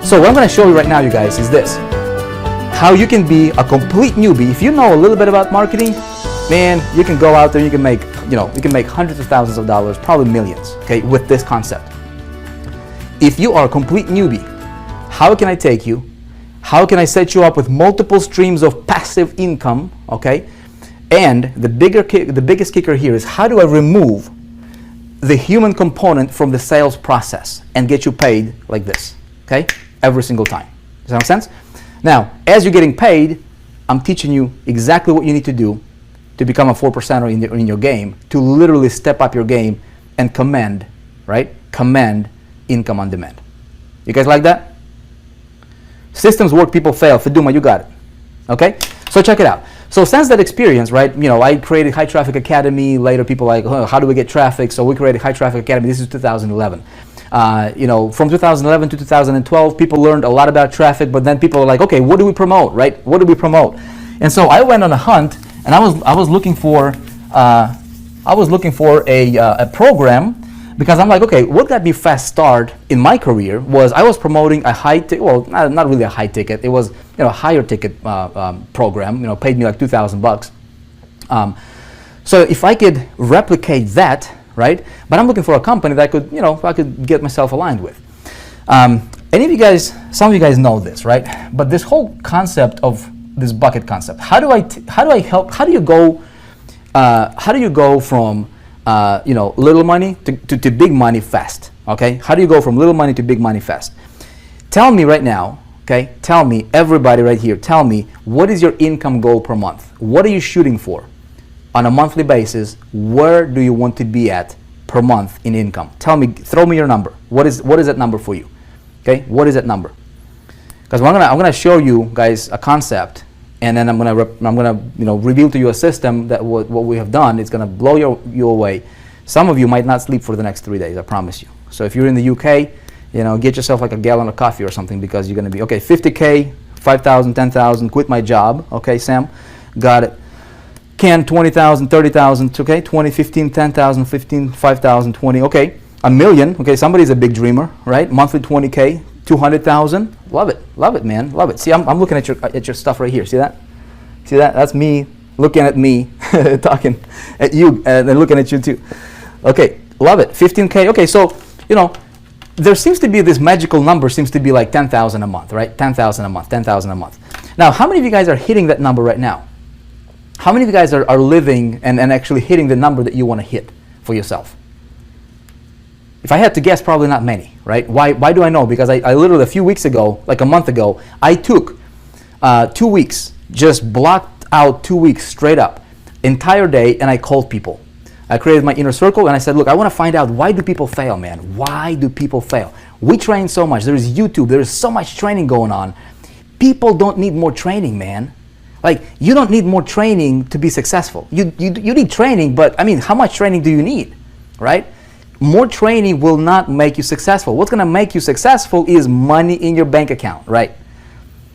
So what I'm going to show you right now, you guys, is this. How you can be a complete newbie. If you know a little bit about marketing, man, you can go out there, you can make, you can make hundreds of thousands of dollars, probably millions, okay, with this concept. If you are a complete newbie, how can I take you? How can I set you up with multiple streams of passive income, okay? And the biggest kicker here is, how do I remove the human component from the sales process and get you paid like this, okay? Every single time. Does that make sense? Now, as you're getting paid, I'm teaching you exactly what you need to do to become a 4%er in your game, to literally step up your game and command, right? Command income on demand. You guys like that? Systems work, people fail. Feduma, you got it. Okay? So check it out. So since that experience, right, I created High Traffic Academy. Later people like, oh, how do we get traffic? So we created High Traffic Academy. This is 2011. From 2011 to 2012, people learned a lot about traffic, but then people were like, okay, what do we promote, right? What do we promote? And so I went on a hunt, and I was looking for a program, because I'm like, okay, what got me fast start in my career was I was promoting a high ticket, well, not really a high ticket, it was a higher ticket program, paid me like $2,000. So if I could replicate that, right? But I'm looking for a company that I could get myself aligned with. Any of you guys, some of you guys know this, right? But this whole concept of this bucket concept, how do you go from little money to big money fast? Okay, how do you go from little money to big money fast? Tell me right now, okay? Tell me, everybody right here, tell me, what is your income goal per month? What are you shooting for? On a monthly basis, where do you want to be at per month in income? Tell me, throw me your number. What is that number for you? Okay, what is that number? Because I'm gonna show you guys a concept, and then I'm gonna reveal to you a system that what we have done is gonna blow you away. Some of you might not sleep for the next 3 days, I promise you. So if you're in the UK, get yourself like a gallon of coffee or something, because you're gonna be okay. 50K, 5,000, 10,000. Quit my job. Okay, Sam, got it. Can 20,000, 30,000, okay, 20, 15, 10,000, 15, 5,000, 20, okay, a million, okay, somebody's a big dreamer, right? Monthly 20K, 200,000, love it, man, love it. See, I'm looking at your stuff right here. See that? See that? That's me looking at me, talking at you, and then looking at you too. Okay, love it. 15K. Okay, so there seems to be this magical number, seems to be like 10,000 a month, right? 10,000 a month, 10,000 a month. Now, how many of you guys are hitting that number right now? How many of you guys are living and actually hitting the number that you want to hit for yourself? If I had to guess, probably not many, right? Why do I know? Because I literally, a few weeks ago, like a month ago, I took 2 weeks, just blocked out 2 weeks straight up, entire day, and I called people. I created my inner circle, and I said, look, I want to find out, why do people fail, man? Why do people fail? We train so much. There's YouTube. There's so much training going on. People don't need more training, man. Like, you don't need more training to be successful. You need training, but I mean, how much training do you need, right? More training will not make you successful. What's going to make you successful is money in your bank account, right?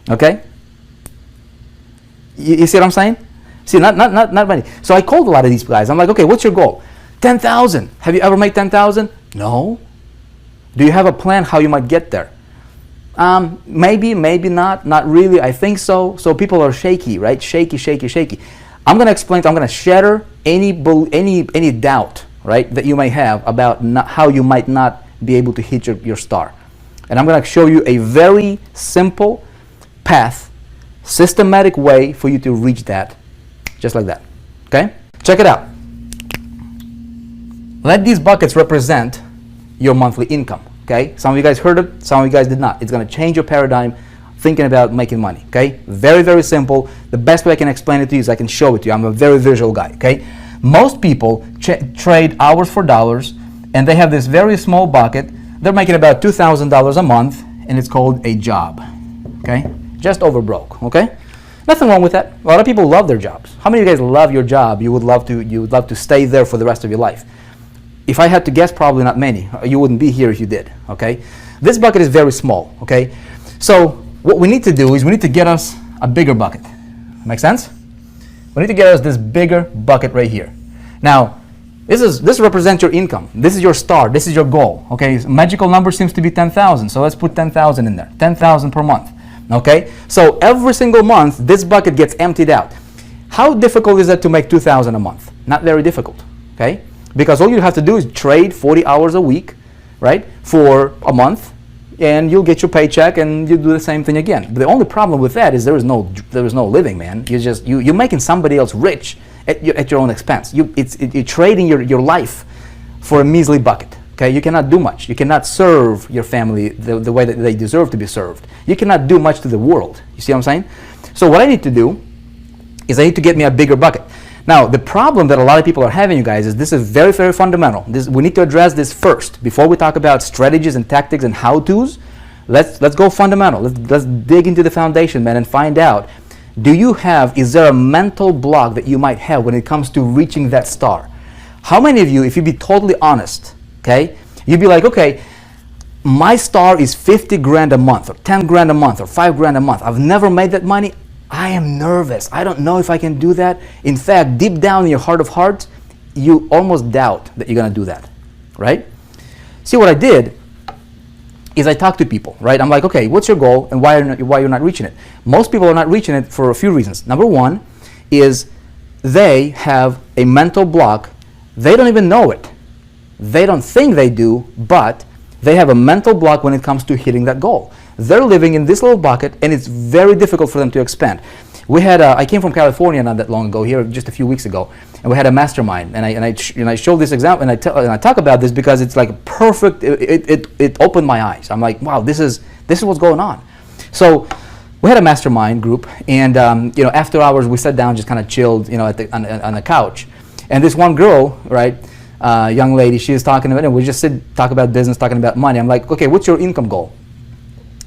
Okay? You see what I'm saying? See, not money. So I called a lot of these guys. I'm like, okay, what's your goal? 10,000. Have you ever made 10,000? No. Do you have a plan how you might get there? Maybe not really. I think so. So people are shaky, right? Shaky. I'm going to explain. I'm going to shatter any doubt, right, that you may have about how you might not be able to hit your star. And I'm going to show you a very simple path, systematic way for you to reach that, just like that. Okay? Check it out. Let these buckets represent your monthly income. Okay, some of you guys heard it, some of you guys did not. It's going to change your paradigm thinking about making money. Okay, very simple. The best way I can explain it to you is I can show it to you. I'm a very visual guy. Okay, most people trade hours for dollars, and they have this very small bucket. They're making about $2,000 a month, and it's called a job. Okay, just over broke. Okay, nothing wrong with that. A lot of people love their jobs. How many of you guys love your job? You would love to stay there for the rest of your life. If I had to guess, probably not many. You wouldn't be here if you did, okay? This bucket is very small, okay? So what we need to do is we need to get us a bigger bucket. Make sense? We need to get us this bigger bucket right here. Now, This represents your income. This is your star. This is your goal. Okay, magical number seems to be 10,000. So let's put 10,000 in there. 10,000 per month. Okay, so every single month this bucket gets emptied out. How difficult is it to make 2,000 a month? Not very difficult. Okay, because all you have to do is trade 40 hours a week, right, for a month, and you'll get your paycheck and you do the same thing again. But the only problem with that is there is no living, man. You're making somebody else rich at your own expense. You're trading your life for a measly bucket. Okay, you cannot do much. You cannot serve your family the way that they deserve to be served. You cannot do much to the world. You see what I'm saying? So what I need to do is I need to get me a bigger bucket. Now, the problem that a lot of people are having, you guys, is this is very, very fundamental. We need to address this first before we talk about strategies and tactics and how-tos. Let's go fundamental. Let's dig into the foundation, man, and find out. Is there a mental block that you might have when it comes to reaching that star? How many of you, if you'd be totally honest, okay, you'd be like, okay, my star is 50 grand a month, or 10 grand a month, or 5 grand a month. I've never made that money. I am nervous. I don't know if I can do that. In fact, deep down in your heart of hearts, you almost doubt that you're going to do that, right? See, what I did is I talked to people, right? I'm like, okay, what's your goal and why you're not reaching it? Most people are not reaching it for a few reasons. Number one is they have a mental block. They don't even know it. They don't think they do, but they have a mental block when it comes to hitting that goal. They're living in this little bucket, and it's very difficult for them to expand. I came from California not that long ago, here just a few weeks ago, and we had a mastermind, and I showed this example, and I talk about this because it's like perfect. It opened my eyes. I'm like, wow, this is what's going on. So we had a mastermind group, and after hours we sat down, just kind of chilled, on the couch, and this one girl, right, young lady, she was talking about it, and we just talk about business, talking about money. I'm like, okay, what's your income goal?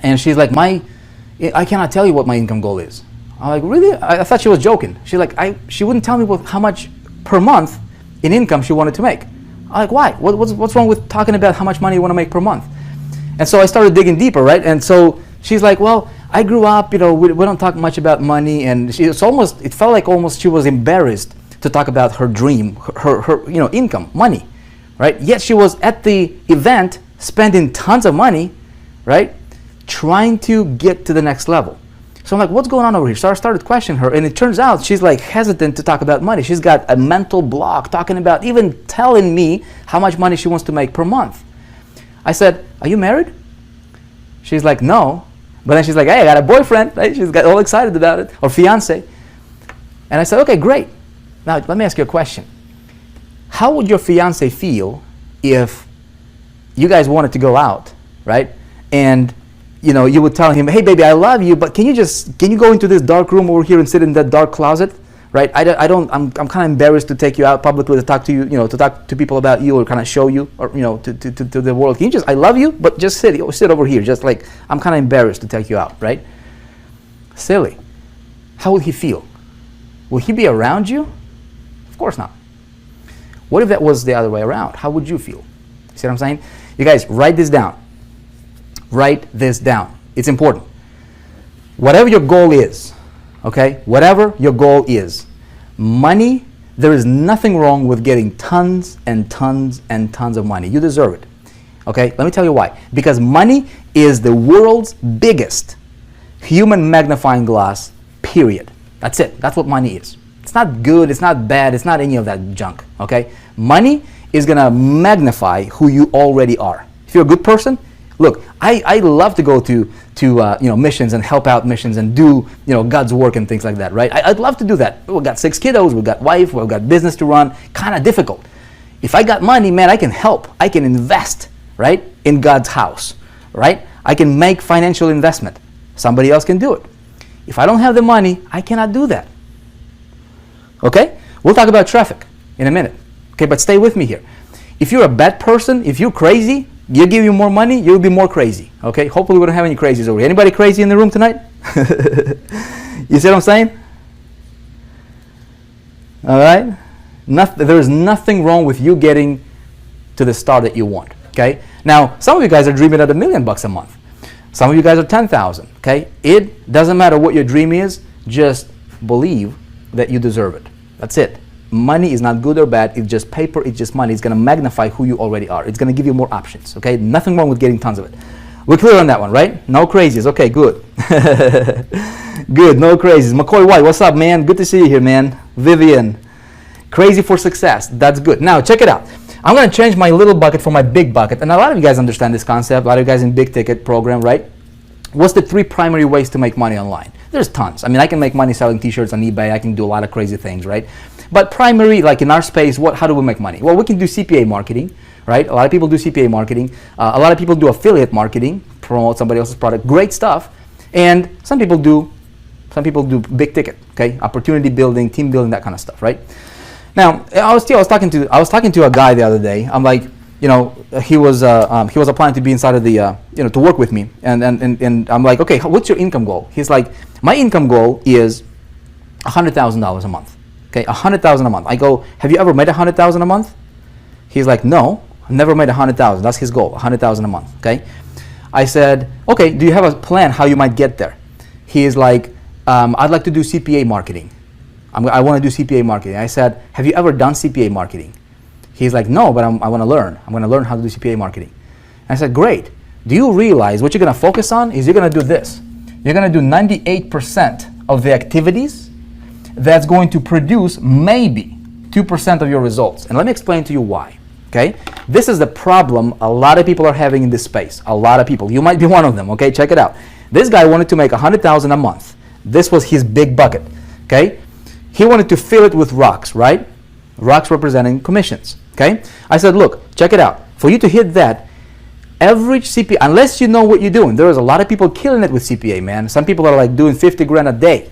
And she's like, I cannot tell you what my income goal is. I'm like, really? I thought she was joking. She's like, she wouldn't tell me how much per month in income she wanted to make. I'm like, why? What's wrong with talking about how much money you want to make per month? And so I started digging deeper, right? And so she's like, well, I grew up, we don't talk much about money, and it felt like almost she was embarrassed to talk about her dream, her income, money, right? Yet she was at the event spending tons of money, right? Trying to get to the next level. So I'm like, what's going on over here? So I started questioning her, and it turns out she's like hesitant to talk about money. She's got a mental block talking about even telling me how much money she wants to make per month. I said, are you married? She's like, no. But then she's like, hey, I got a boyfriend. Right? She's got all excited about it, or fiance. And I said, okay, great. Now let me ask you a question. How would your fiance feel if you guys wanted to go out, right? And you would tell him, hey baby, I love you, but can you go into this dark room over here and sit in that dark closet, right? I'm kind of embarrassed to take you out publicly to talk to you, to talk to people about you, or kind of show you, or to the world. Can you I love you, but just sit over here, just like I'm kind of embarrassed to take you out, right? Silly. How would he feel? Will he be around you? Of course not. What if that was the other way around? How would you feel? See what I'm saying? You guys, write this down. Write this down. It's important. Whatever your goal is, okay? Whatever your goal is, money, there is nothing wrong with getting tons and tons and tons of money. You deserve it. Okay? Let me tell you why. Because money is the world's biggest human magnifying glass, period. That's it. That's what money is. It's not good, it's not bad, it's not any of that junk. Okay? Money is gonna magnify who you already are. If you're a good person, look, I love to go to missions and help out missions and do God's work and things like that, right? I'd love to do that. We've got 6 kiddos, we've got wife, we've got business to run. Kind of difficult. If I got money, man, I can help. I can invest, right, in God's house, right? I can make financial investment. Somebody else can do it. If I don't have the money, I cannot do that. Okay? We'll talk about traffic in a minute. Okay, but stay with me here. If you're a bad person, if you're crazy, you give you more money, you'll be more crazy. Okay? Hopefully we don't have any crazies over here. Anybody crazy in the room tonight? You see what I'm saying? All right? There is nothing wrong with you getting to the star that you want. Okay? Now, some of you guys are dreaming of $1 million a month. Some of you guys are 10,000. Okay? It doesn't matter what your dream is. Just believe that you deserve it. That's it. Money is not good or bad. It's just paper. It's just money. It's going to magnify who you already are. It's going to give you more options. Okay, nothing wrong with getting tons of it. We're clear on that one, right? No crazies. Okay, good. Good, no crazies. McCoy White, what's up, man? Good to see you here, man. Vivian, crazy for success. That's good. Now, check it out. I'm going to change my little bucket for my big bucket. And a lot of you guys understand this concept. A lot of you guys in big ticket program, right? What's the 3 primary ways to make money online? There's tons. I mean, I can make money selling t-shirts on eBay. I can do a lot of crazy things, right? But primary, like in our space, how do we make money? Well, we can do CPA marketing, right? A lot of people do CPA marketing. A lot of people do affiliate marketing, promote somebody else's product. Great stuff. And some people do big ticket, okay? Opportunity building, team building, that kind of stuff, right? Now, I was talking to a guy the other day. I'm like, you know, he was applying to be inside of the, you know, to work with me, and I'm like, okay, what's your income goal? He's like, my income goal is $100,000 a month. Okay, $100,000 a month. I go, have you ever made $100,000 a month? He's like, no, I've never made $100,000. That's his goal, $100,000 a month. Okay, I said, okay, do you have a plan how you might get there? He is like, I'd like to do CPA marketing. I want to do CPA marketing. I said, have you ever done CPA marketing? He's like, no, but I want to learn. I'm going to learn how to do CPA marketing. And I said, great. Do you realize what you're going to focus on is you're going to do this. You're going to do 98% of the activities that's going to produce maybe 2% of your results. And let me explain to you why. Okay? This is the problem a lot of people are having in this space. A lot of people. You might be one of them. Okay? Check it out. This guy wanted to make $100,000 a month. This was his big bucket. Okay? He wanted to fill it with rocks, right? Rocks representing commissions. Okay? I said, look, check it out. For you to hit that, average CPA, unless you know what you're doing, there is a lot of people killing it with CPA, man. Some people are like doing 50 grand a day,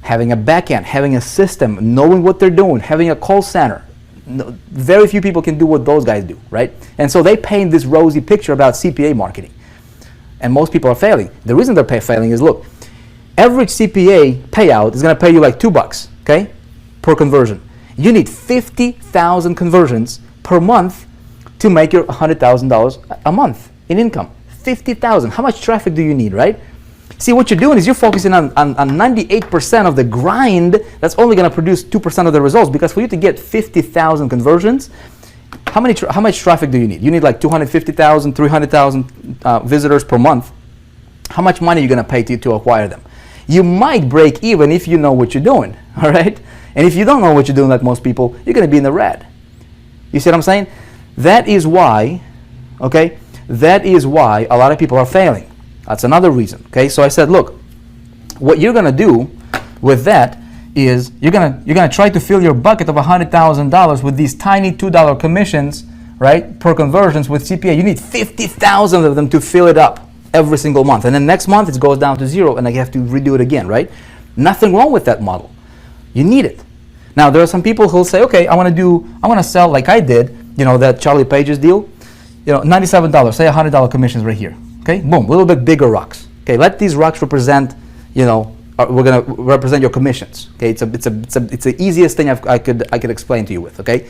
having a back end, having a system, knowing what they're doing, having a call center. No, very few people can do what those guys do, right? And so they paint this rosy picture about CPA marketing. And most people are failing. The reason they're failing is, look, average CPA payout is going to pay you like $2, okay, per conversion. You need 50,000 conversions per month to make your $100,000 a month in income. 50,000. How much traffic do you need, right? See, what you're doing is you're focusing on 98% of the grind that's only going to produce 2% of the results, because for you to get 50,000 conversions, how much traffic do you need? You need like 250,000, 300,000 visitors per month. How much money are you going to pay to acquire them? You might break even if you know what you're doing, all right? And if you don't know what you're doing, like most people, you're going to be in the red. You see what I'm saying? That is why, okay, that is why a lot of people are failing. That's another reason, okay? So I said, look, what you're going to do with that is you're gonna try to fill your bucket of $100,000 with these tiny $2 commissions, right, per conversions with CPA. You need 50,000 of them to fill it up every single month. And then next month it goes down to zero and I have to redo it again, right? Nothing wrong with that model. You need it. Now, there are some people who'll say, okay, I want to sell like I did, you know, that Charlie Page's deal, you know, $97, say $100 commissions right here. Okay, boom, a little bit bigger rocks. Okay, let these rocks represent, you know, we're gonna represent your commissions. Okay, it's the easiest thing I could explain to you with. Okay,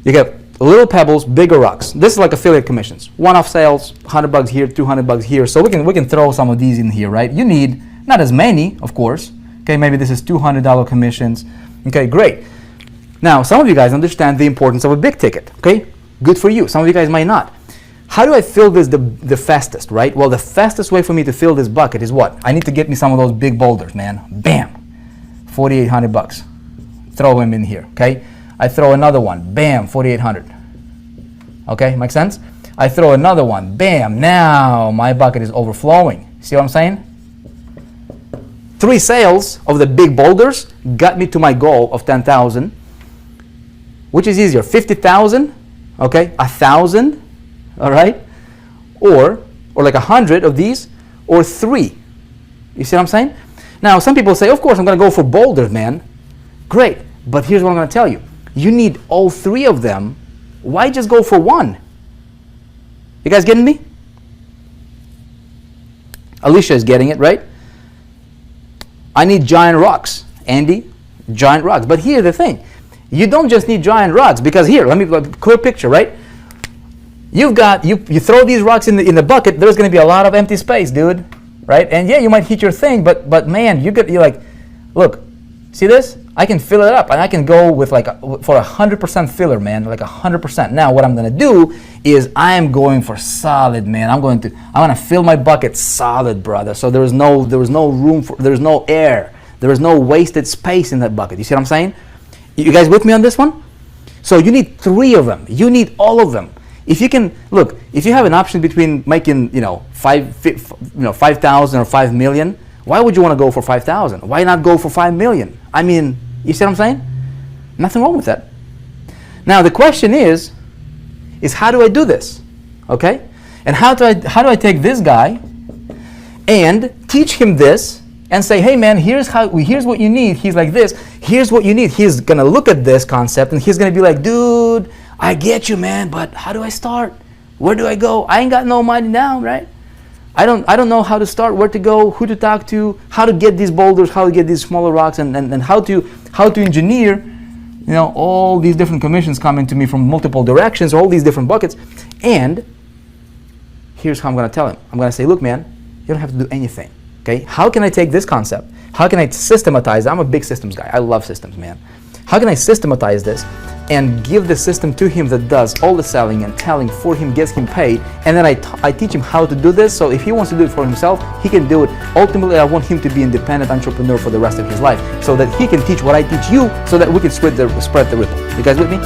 you get little pebbles, bigger rocks. This is like affiliate commissions, one-off sales, $100 here, $200 here. So we can throw some of these in here, right? You need not as many, of course. Okay, maybe this is $200 commissions. Okay, great. Now, some of you guys understand the importance of a big ticket. Okay, good for you. Some of you guys might not. How do I fill this the fastest, right? Well, the fastest way for me to fill this bucket is what? I need to get me some of those big boulders, man. Bam, $4,800. Throw them in here, okay? I throw another one, bam, $4,800. Okay, make sense? I throw another one, bam, now my bucket is overflowing. See what I'm saying? 3 sales of the big boulders got me to my goal of 10,000. Which is easier, 50,000, okay, 1,000, all right, or like 100 of these, or 3. You see what I'm saying? Now, some people say, of course, I'm going to go for boulders, man. Great, but here's what I'm going to tell you. You need all 3 of them. Why just go for 1? You guys getting me? Alicia is getting it, right? I need giant rocks. Andy, giant rocks. But here's the thing. You don't just need giant rocks, because here, let me clear picture, right? You throw these rocks in the bucket, there's going to be a lot of empty space, dude, right? And yeah, you might hit your thing, but man, you're like, look, See this? I can fill it up, and I can go with like for 100% filler, man, like 100%. Now what I'm gonna do is I am going for solid, man. I'm gonna fill my bucket solid, brother. So there was no room for, there's no air, there is no wasted space in that bucket. You see what I'm saying? You guys with me on this one? So you need 3 of them. You need all of them. If you can look, if you have an option between making 5,000 or 5 million. Why would you want to go for 5,000? Why not go for 5 million? I mean, you see what I'm saying? Nothing wrong with that. Now the question is how do I do this? Okay? And how do I take this guy and teach him this and say, hey man, here's what you need. He's like this. Here's what you need. He's gonna look at this concept and he's gonna be like, dude, I get you, man, but how do I start? Where do I go? I ain't got no money now, right? I don't know how to start, where to go, who to talk to, how to get these boulders, how to get these smaller rocks, and how to engineer, all these different commissions coming to me from multiple directions, all these different buckets. And here's how I'm going to tell him. I'm going to say, look, man, you don't have to do anything. Okay? How can I take this concept? How can I systematize? I'm a big systems guy. I love systems, man. How can I systematize this and give the system to him that does all the selling and telling for him, gets him paid, and then I teach him how to do this, so if he wants to do it for himself, he can do it. Ultimately, I want him to be an independent entrepreneur for the rest of his life, so that he can teach what I teach you, so that we can spread the ripple. You guys with me?